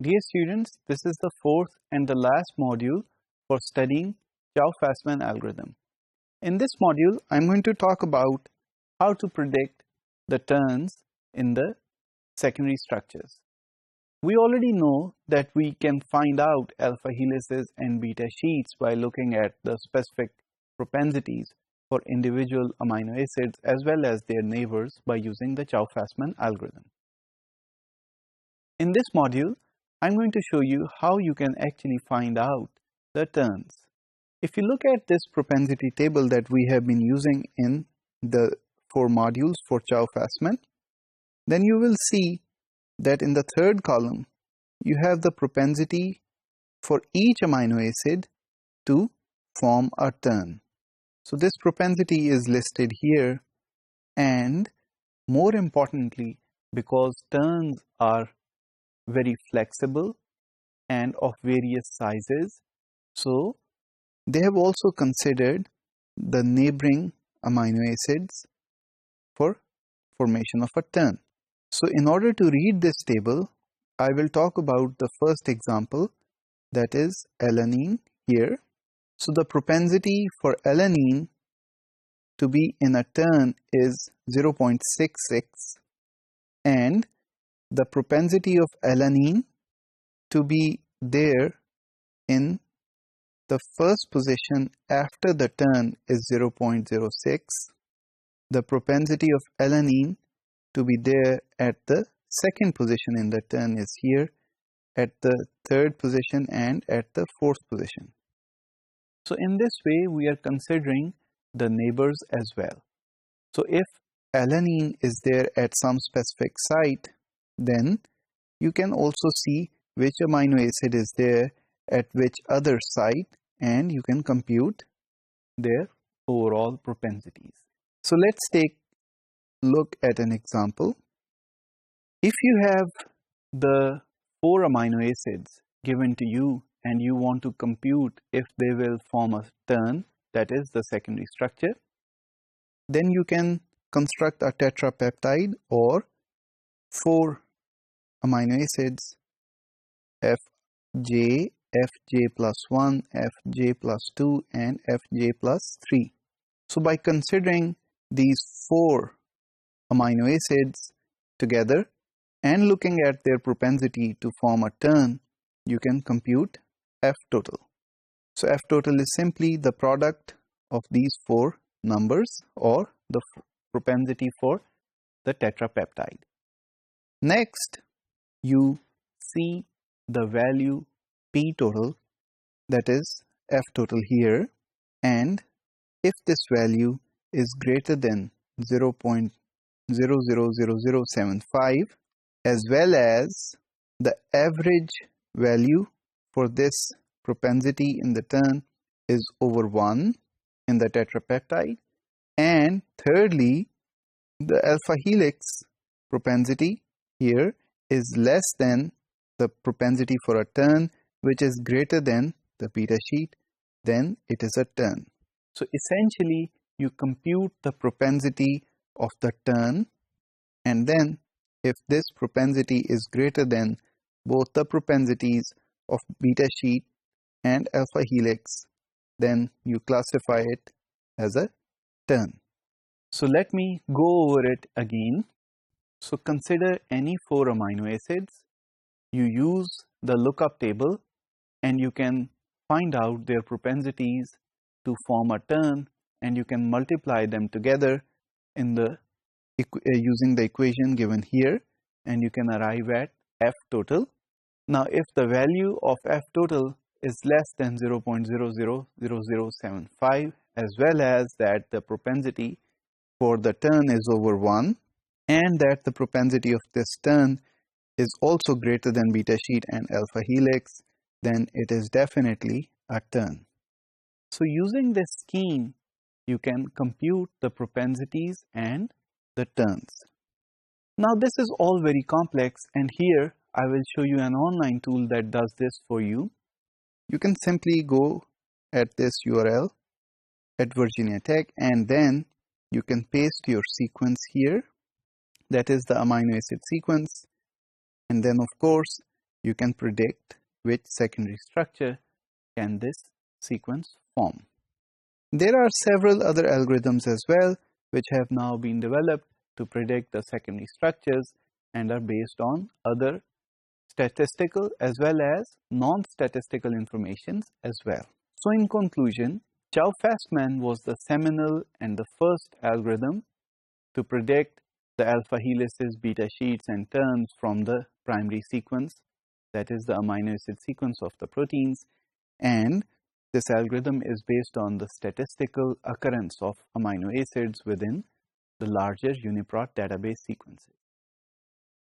Dear students, this is the fourth and the last module for studying Chow-Fasman algorithm. In this module, I'm going to talk about how to predict the turns in the secondary structures. We already know that we can find out alpha helices and beta sheets by looking at the specific propensities for individual amino acids as well as their neighbors by using the Chow-Fasman algorithm. In this module, I'm going to show you how you can actually find out the turns. If you look at this propensity table that we have been using in the 4 modules for Chow-Fasman, then you will see that in the third column, you have the propensity for each amino acid to form a turn. So this propensity is listed here, and more importantly, because turns are very flexible and of various sizes, so they have also considered the neighboring amino acids for formation of a turn. So in order to read this table, I will talk about the first example, that is alanine here. So the propensity for alanine to be in a turn is 0.66, and the propensity of alanine to be there in the first position after the turn is 0.06. The propensity of alanine to be there at the second position in the turn is here, at the third position and at the fourth position. So in this way, we are considering the neighbors as well. So if alanine is there at some specific site, then you can also see which amino acid is there at which other site, and you can compute their overall propensities. So let's take a look at an example. If you have the 4 amino acids given to you and you want to compute if they will form a turn, that is the secondary structure, then you can construct a tetrapeptide or 4 amino acids Fj, Fj plus 1, Fj plus 2 and Fj plus 3. So by considering these 4 amino acids together and looking at their propensity to form a turn, you can compute F total. So F total is simply the product of these 4 numbers or the propensity for the tetrapeptide. Next, you see the value P total, that is F total here, and if this value is greater than 0.000075 as well as the average value for this propensity in the turn is over 1 in the tetrapeptide, and thirdly, the alpha helix propensity here is less than the propensity for a turn, which is greater than the beta sheet, then it is a turn. So essentially, you compute the propensity of the turn, and then if this propensity is greater than both the propensities of beta sheet and alpha helix, then you classify it as a turn. So let me go over it again. So consider any 4 amino acids. You use the lookup table and you can find out their propensities to form a turn, and you can multiply them together in the using the equation given here, and you can arrive at F total. Now if the value of F total is less than 0.000075 as well as that the propensity for the turn is over 1 and that the propensity of this turn is also greater than beta sheet and alpha helix, then it is definitely a turn. So using this scheme, you can compute the propensities and the turns. Now this is all very complex, and here I will show you an online tool that does this for you. You can simply go at this URL at Virginia Tech, and then you can paste your sequence here, that is the amino acid sequence, and then of course you can predict which secondary structure can this sequence form. There are several other algorithms as well which have now been developed to predict the secondary structures and are based on other statistical as well as non-statistical information as well. So in conclusion, Chow-Fastman was the seminal and the first algorithm to predict the alpha helices, beta sheets and turns from the primary sequence, that is the amino acid sequence of the proteins, and this algorithm is based on the statistical occurrence of amino acids within the larger UniProt database sequences.